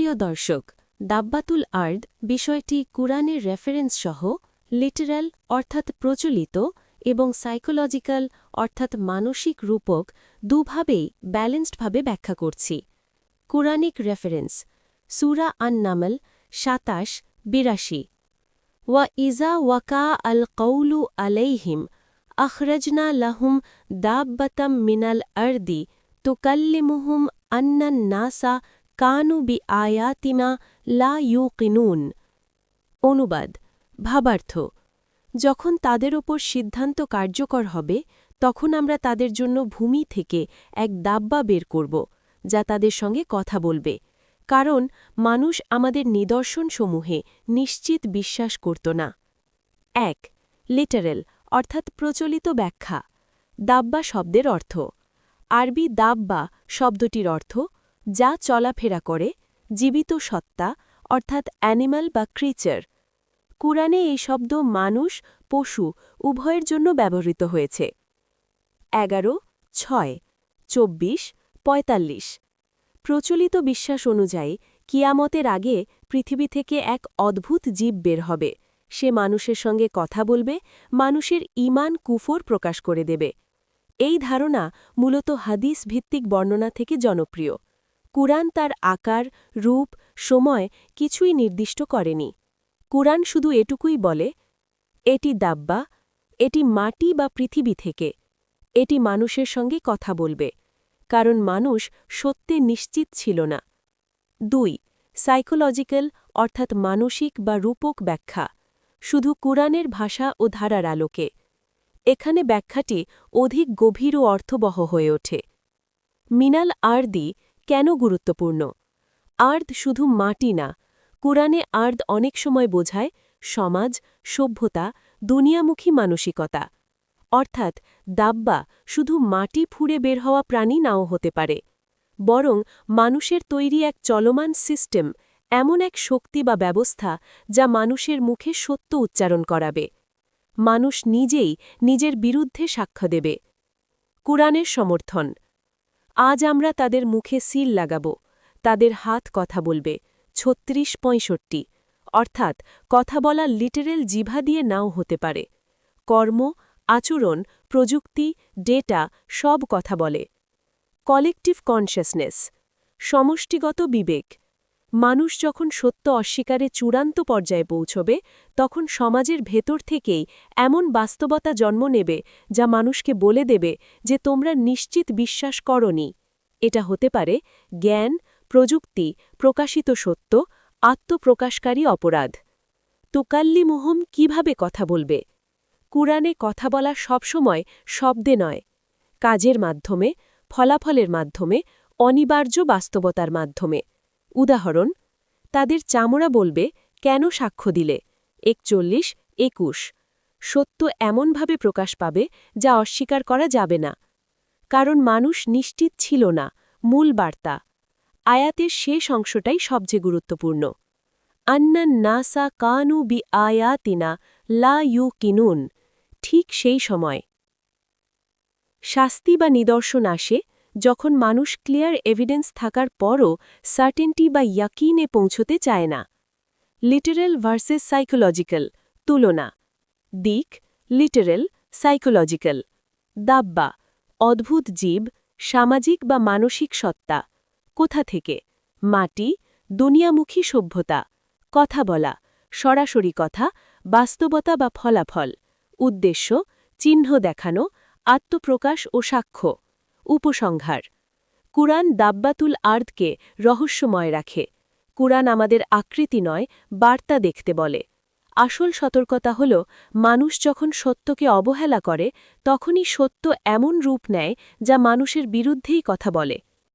প্রিয় দর্শক, দাব্বাতুল আর্দ বিষয়টি কুরআনের রেফারেন্স সহ লিটারাল অর্থাৎ প্রচলিত এবং সাইকোলজিক্যাল অর্থাৎ মানসিক রূপক দুভাবেই ব্যালেন্সডভাবে ব্যাখ্যা করছি। কুরআনিক রেফারেন্স সূরা আন-নামল ২৭-৮২ ওয়া ইজা ওয়াকা আল কৌলু আলাইহিম আখরাজনা লাহুম দাব্বাতাম মিনাল আরদি তুকাল্লিমুহুম আন্নান নাসা কানু বি আয়াতিনা লা ইউকিনুন। অনুবাদ ভাবার্থ, যখন তাদের ওপর সিদ্ধান্ত কার্যকর হবে তখন আমরা তাদের জন্য ভূমি থেকে এক দাব্বা বের করব যা তাদের সঙ্গে কথা বলবে, কারণ মানুষ আমাদের নিদর্শনসমূহে নিশ্চিত বিশ্বাস করত না। ১. লিটারেল অর্থাৎ প্রচলিত ব্যাখ্যা। দাব্বা শব্দের অর্থ। আরবি দাব্বা শব্দটির অর্থ যা চলাফেরা করে, জীবিত সত্তা অর্থাৎ অ্যানিমাল বা ক্রিচার। কুরআনে এই শব্দ মানুষ, পশু উভয়ের জন্য ব্যবহৃত হয়েছে। ১১:৬-২৪-৪৫ প্রচলিত বিশ্বাস অনুযায়ী কিয়ামতের আগে পৃথিবী থেকে এক অদ্ভুত জীব বের হবে। সে মানুষের সঙ্গে কথা বলবে, মানুষের ঈমান কুফর প্রকাশ করে দেবে। এই ধারণা মূলত হাদিস ভিত্তিক বর্ণনা থেকে জনপ্রিয়। কুরআন তার আকার, রূপ, সময় কিছুই নির্দিষ্ট করেনি। কুরআন শুধু এটুকুই বলে, এটি দাব্বা, এটি মাটি বা পৃথিবী থেকে, এটি মানুষের সঙ্গে কথা বলবে, কারণ মানুষ সত্যে নিশ্চিত ছিল না। ২. সাইকোলজিক্যাল অর্থাৎ মানসিক বা রূপক ব্যাখ্যা, শুধু কুরআনের ভাষা ও ধারার আলোকে। এখানে ব্যাখ্যাটি অধিক গভীর ও অর্থবহ হয়ে ওঠে। মিনাল আরদি কেন গুরুত্বপূর্ণ? আর্দ শুধু মাটি না, কুরআনে আর্দ অনেক সময় বোঝায় সমাজ, সভ্যতা, দুনিয়ামুখী মানসিকতা। অর্থাৎ দাব্বা শুধু মাটি ফুঁড়ে বের হওয়া প্রাণী নাও হতে পারে, বরং মানুষের তৈরি এক চলমান সিস্টেম, এমন এক শক্তি বা ব্যবস্থা যা মানুষের মুখে সত্য উচ্চারণ করাবে। মানুষ নিজেই নিজের বিরুদ্ধে সাক্ষ্য দেবে। কুরআনের সমর্থন। আজ আমরা তাদের মুখে সিল লাগাব, তাদের হাত কথা বলবে ৩৬-৬৫, অর্থাৎ কথা বলা লিটারেল জিভা দিয়ে নাও হতে পারে। কর্ম, আচরণ, প্রযুক্তি, ডেটা সব কথা বলে। কলেকটিভ কনশাসনেস সমষ্টিগত বিবেক। মানুষ যখন সত্য অস্বীকারে চূড়ান্ত পর্যায়ে পৌঁছবে তখন সমাজের ভেতর থেকেই এমন বাস্তবতা জন্ম নেবে যা মানুষকে বলে দেবে যে তোমরা নিশ্চিত বিশ্বাস করনি। এটা হতে পারে জ্ঞান, প্রযুক্তি, প্রকাশিত সত্য, আত্মপ্রকাশকারী অপরাধ। তুকাল্লিমুহুম কিভাবে কথা বলবে? কুরআনে কথা বলা সবসময় শব্দে নয়, কাজের মাধ্যমে, ফলাফলের মাধ্যমে, অনিবার্য বাস্তবতার মাধ্যমে। উদাহরণ, তাদের চামড়া বলবে কেন সাক্ষ্য দিলে ৪১-২১। সত্য এমনভাবে প্রকাশ পাবে যা অস্বীকার করা যাবে না, কারণ মানুষ নিশ্চিত ছিল না। মূল বার্তা। আয়াতের শেষ অংশটাই সবচেয়ে গুরুত্বপূর্ণ। আন্নান নাসা কানু বি আয়াতিনা লা ইউকিনুন। ঠিক সেই সময় শাস্তি বা নিদর্শন আসে যখন মানুষ ক্লিয়ার এভিডেন্স থাকার পরও সার্টেনটি বা ইয়াকিনে পৌঁছতে চায় না। লিটারেল ভার্সেস সাইকোলজিক্যাল তুলনা। দিক লিটারেল, সাইকোলজিক্যাল। দাব্বা অদ্ভুত জীব, সামাজিক বা মানসিক সত্তা। কোথা থেকে? মাটি, দুনিয়ামুখী সভ্যতা। কথা বলা, সরাসরি কথা, বাস্তবতা বা ফলাফল। উদ্দেশ্য, চিহ্ন দেখানো, আত্মপ্রকাশ ও সাক্ষ্য। উপসংহার। কুরআন দাব্বাতুল আর্দকে রহস্যময় রাখে। কুরআন আমাদের আকৃতি নয়, বার্তা দেখতে বলে। আসল সতর্কতা হল, মানুষ যখন সত্যকে অবহেলা করে তখনই সত্য এমন রূপ নেয় যা মানুষের বিরুদ্ধেই কথা বলে।